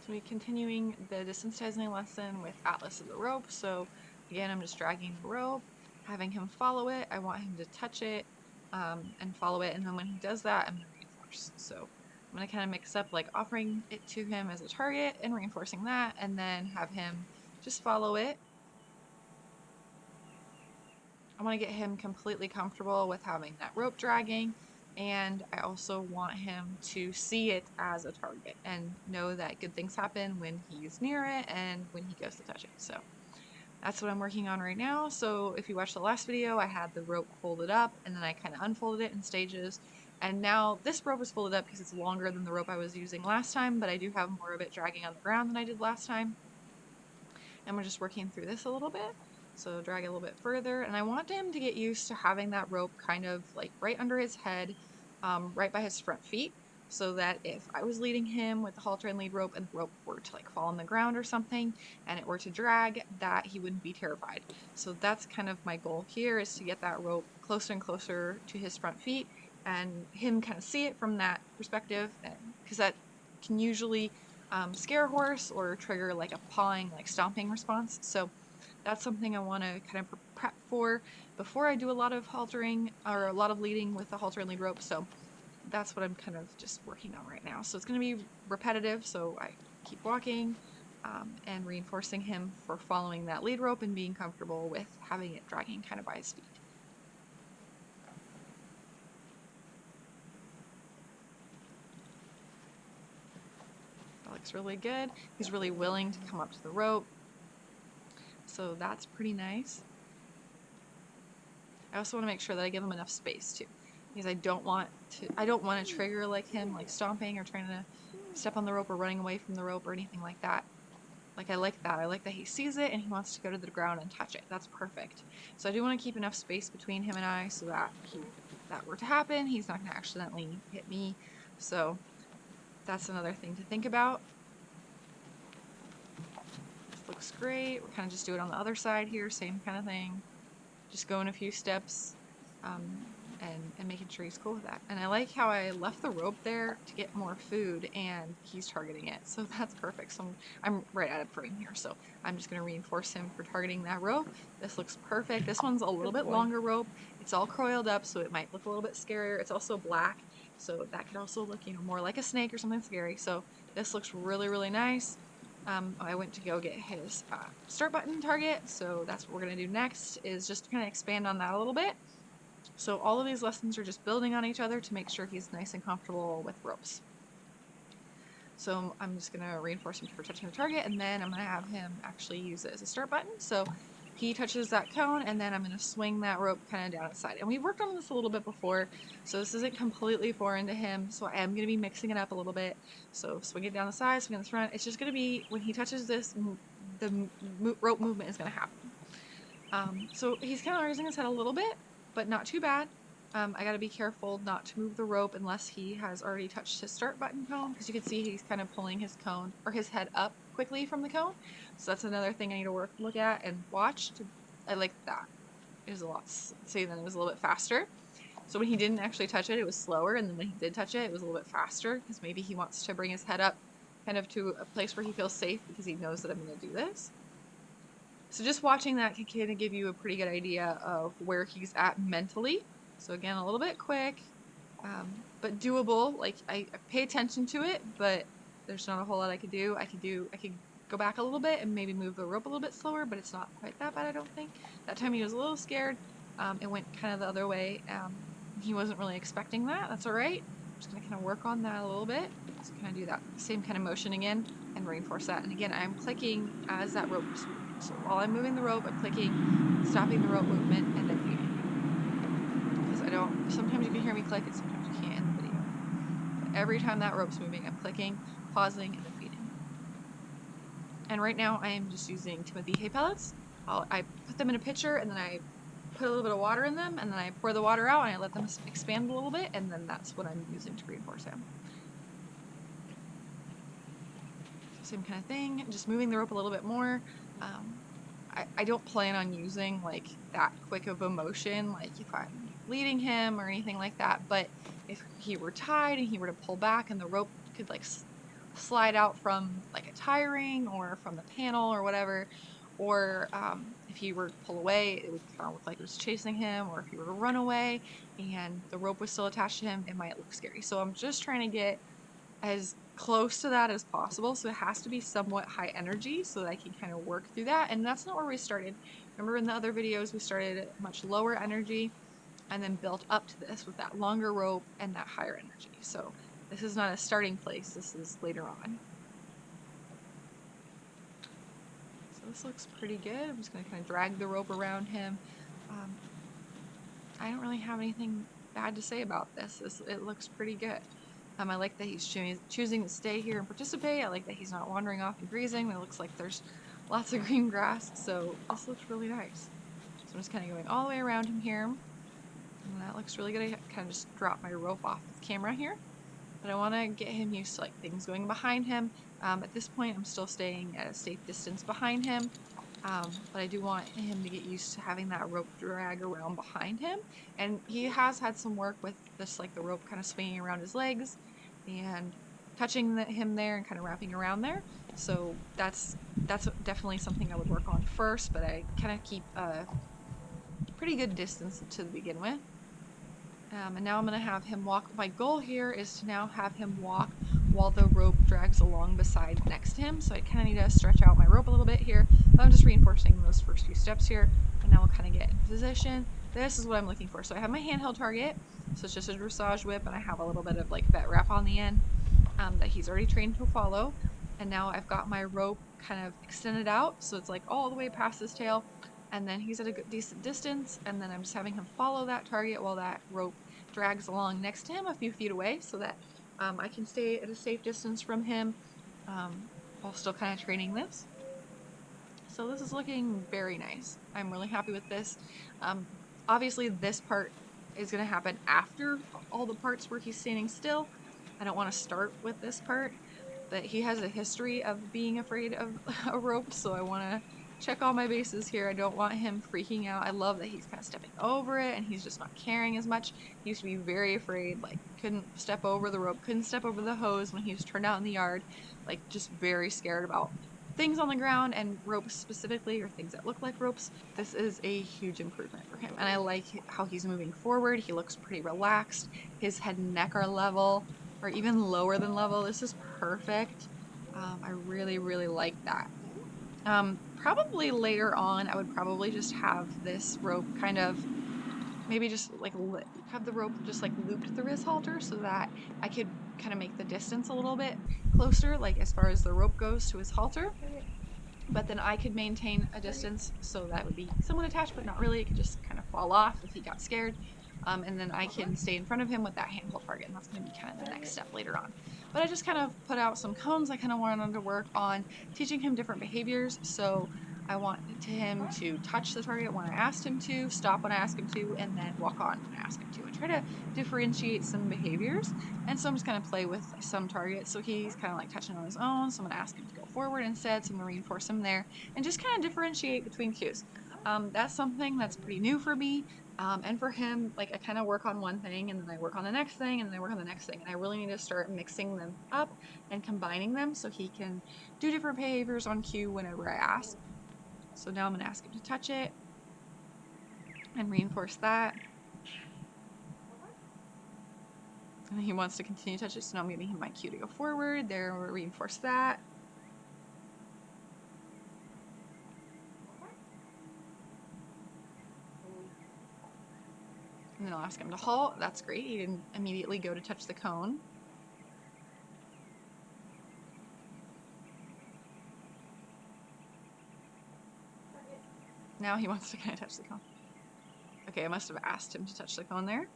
So we're continuing the desensitizing lesson with Atlas of the rope. So again, I'm just dragging the rope, having him follow it. I want him to touch it and follow it. And then when he does that, I'm going to reinforce. So I'm going to kind of mix up like offering it to him as a target and reinforcing that, and then have him just follow it. I want to get him completely comfortable with having that rope dragging, and I also want him to see it as a target and know that good things happen when he's near it and when he goes to touch it. So that's what I'm working on right now. So if you watched the last video, I had the rope folded up and then I kind of unfolded it in stages. And now this rope is folded up because it's longer than the rope I was using last time, but I do have more of it dragging on the ground than I did last time. And we're just working through this a little bit. So drag it a little bit further. And I want him to get used to having that rope kind of like right under his head, right by his front feet. So that if I was leading him with the halter and lead rope and the rope were to like fall on the ground or something and it were to drag, that he wouldn't be terrified. So that's kind of my goal here, is to get that rope closer and closer to his front feet and him kind of see it from that perspective, because that can usually scare a horse or trigger like a pawing, like stomping response. So that's something I want to kind of prep for before I do a lot of haltering or a lot of leading with the halter and lead rope. So that's what I'm kind of just working on right now. So it's going to be repetitive. So I keep walking and reinforcing him for following that lead rope and being comfortable with having it dragging kind of by his feet. That looks really good. He's really willing to come up to the rope. So that's pretty nice. I also want to make sure that I give him enough space too, because I don't want to trigger like him, like stomping or trying to step on the rope or running away from the rope or anything like that. Like I like that he sees it and he wants to go to the ground and touch it. That's perfect. So I do want to keep enough space between him and I so that if that were to happen, he's not going to accidentally hit me. So that's another thing to think about. This looks great. We're kind of just do it on the other side here, same kind of thing. Just going a few steps and making sure he's cool with that. And I like how I left the rope there to get more food and he's targeting it. So that's perfect. So I'm right out of frame here. So I'm just going to reinforce him for targeting that rope. This looks perfect. This one's a little bit longer rope. It's all coiled up, so it might look a little bit scarier. It's also black, so that could also look, more like a snake or something scary. So this looks really, really nice. I went to go get his start button target, so that's what we're going to do next, is just kind of expand on that a little bit. So all of these lessons are just building on each other to make sure he's nice and comfortable with ropes. So I'm just going to reinforce him for touching the target, and then I'm going to have him actually use it as a start button. So he touches that cone, and then I'm going to swing that rope kind of down its side. And we worked on this a little bit before, so this isn't completely foreign to him. So I am going to be mixing it up a little bit. So swing it down the side, swing it in the front. It's just going to be, when he touches this, the rope movement is going to happen. So he's kind of raising his head a little bit, but not too bad. I got to be careful not to move the rope unless he has already touched his start button cone, because you can see he's kind of pulling his cone or his head up quickly from the cone. So that's another thing I need to look at and watch. I like that. It was a lot. See, then it was a little bit faster. So when he didn't actually touch it, it was slower, and then when he did touch it, it was a little bit faster, because maybe he wants to bring his head up kind of to a place where he feels safe because he knows that I'm going to do this. So just watching that can kind of give you a pretty good idea of where he's at mentally. So again, a little bit quick, but doable. Like I pay attention to it, but there's not a whole lot I could do. I could go back a little bit and maybe move the rope a little bit slower, but it's not quite that bad, I don't think. That time he was a little scared. It went kind of the other way. He wasn't really expecting that. That's all right. I'm just gonna kind of work on that a little bit. So kind of do that same kind of motion again and reinforce that. And again, I'm clicking as that rope is moving. So while I'm moving the rope, I'm clicking, stopping the rope movement, and then feeding. Sometimes you can hear me click and sometimes you can't in the video. But every time that rope's moving, I'm clicking, pausing, and then feeding. And right now I am just using Timothy hay pellets. I put them in a pitcher and then I put a little bit of water in them, and then I pour the water out and I let them expand a little bit, and then that's what I'm using to reinforce him. Same kind of thing, just moving the rope a little bit more. I don't plan on using like that quick of a motion, like if I'm leading him or anything like that, but if he were tied and he were to pull back and the rope could like slide out from like a tie ring or from the panel or whatever, or if he were to pull away, it would kind of look like it was chasing him, or if he were to run away and the rope was still attached to him, it might look scary. So I'm just trying to get as close to that as possible. So it has to be somewhat high energy so that I can kind of work through that. And that's not where we started. Remember in the other videos, we started at much lower energy and then built up to this with that longer rope and that higher energy. So this is not a starting place, this is later on. So this looks pretty good. I'm just going to kind of drag the rope around him. I don't really have anything bad to say about this. It looks pretty good. I like that he's choosing to stay here and participate. I like that he's not wandering off and grazing. It looks like there's lots of green grass, so this looks really nice. So I'm just kind of going all the way around him here. And that looks really good. I kind of just dropped my rope off the camera here. But I want to get him used to like things going behind him. At this point, I'm still staying at a safe distance behind him. But I do want him to get used to having that rope drag around behind him. And he has had some work with this, like the rope kind of swinging around his legs and touching him there and kind of wrapping around there. So that's definitely something I would work on first, but I kind of keep a pretty good distance to begin with. And now I'm going to have him walk. My goal here is to now have him walk while the rope drags along beside next to him. So I kind of need to stretch out my rope a little bit here. But I'm just reinforcing those first few steps here. And now we'll kind of get in position. This is what I'm looking for. So I have my handheld target. So it's just a dressage whip, and I have a little bit of like vet wrap on the end that he's already trained to follow. And now I've got my rope kind of extended out. So it's like all the way past his tail. And then he's at a good, decent distance, and then I'm just having him follow that target while that rope drags along next to him a few feet away so that I can stay at a safe distance from him while still kind of training this. So this is looking very nice. I'm really happy with this. Obviously this part is going to happen after all the parts where he's standing still. I don't want to start with this part, but he has a history of being afraid of a rope, so I want to check all my bases here. I don't want him freaking out. I love that he's kind of stepping over it and he's just not caring as much. He used to be very afraid, like couldn't step over the rope, couldn't step over the hose when he was turned out in the yard, like just very scared about things on the ground and ropes specifically, or things that look like ropes. This is a huge improvement for him, and I like how he's moving forward. He looks pretty relaxed. His head and neck are level, or even lower than level. This is perfect. I really, really like that. Probably later on, I would probably just have this rope kind of, maybe just like have the rope just like looped through his halter so that I could kind of make the distance a little bit closer, like as far as the rope goes to his halter. But then I could maintain a distance so that would be somewhat attached, but not really. It could just kind of fall off if he got scared. And then I can stay in front of him with that handheld target, and that's going to be kind of the next step later on. But I just kind of put out some cones. I kind of wanted to work on teaching him different behaviors. So I want him to touch the target when I asked him to, stop when I asked him to, and then walk on when I asked him to. I try to differentiate some behaviors, and so I'm just going to play with some targets. So he's kind of like touching on his own, so I'm going to ask him to go forward instead, so I'm going to reinforce him there, and just kind of differentiate between cues. That's something that's pretty new for me. And for him, like I kind of work on one thing and then I work on the next thing and then I work on the next thing. And I really need to start mixing them up and combining them so he can do different behaviors on cue whenever I ask. So now I'm going to ask him to touch it and reinforce that. And he wants to continue to touch it, so now I'm giving him my cue to go forward. There, we'll reinforce that. And then I'll ask him to halt. That's great. He didn't immediately go to touch the cone. Now he wants to kind of touch the cone. Okay, I must have asked him to touch the cone there.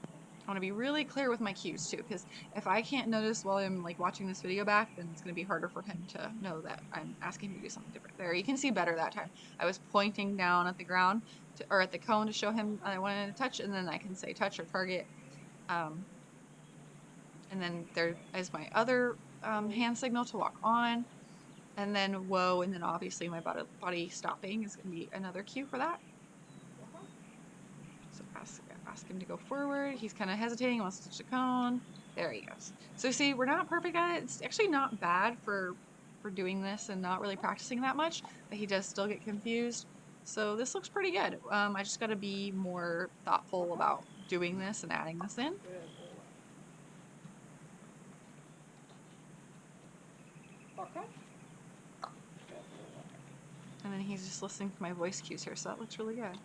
I want to be really clear with my cues too, because if I can't notice while I'm like watching this video back, then it's going to be harder for him to know that I'm asking him to do something different. There, you can see better that time. I was pointing down at the ground or at the cone to show him I wanted to touch, and then I can say touch or target. And then there is my other hand signal to walk on, and then whoa, and then obviously my body stopping is going to be another cue for that. So ask him to go forward. He's kind of hesitating, wants to touch the cone. There he goes. So see, we're not perfect at it. It's actually not bad for doing this and not really practicing that much, but he does still get confused. So this looks pretty good. I just got to be more thoughtful about doing this and adding this in. And then he's just listening to my voice cues here, so that looks really good.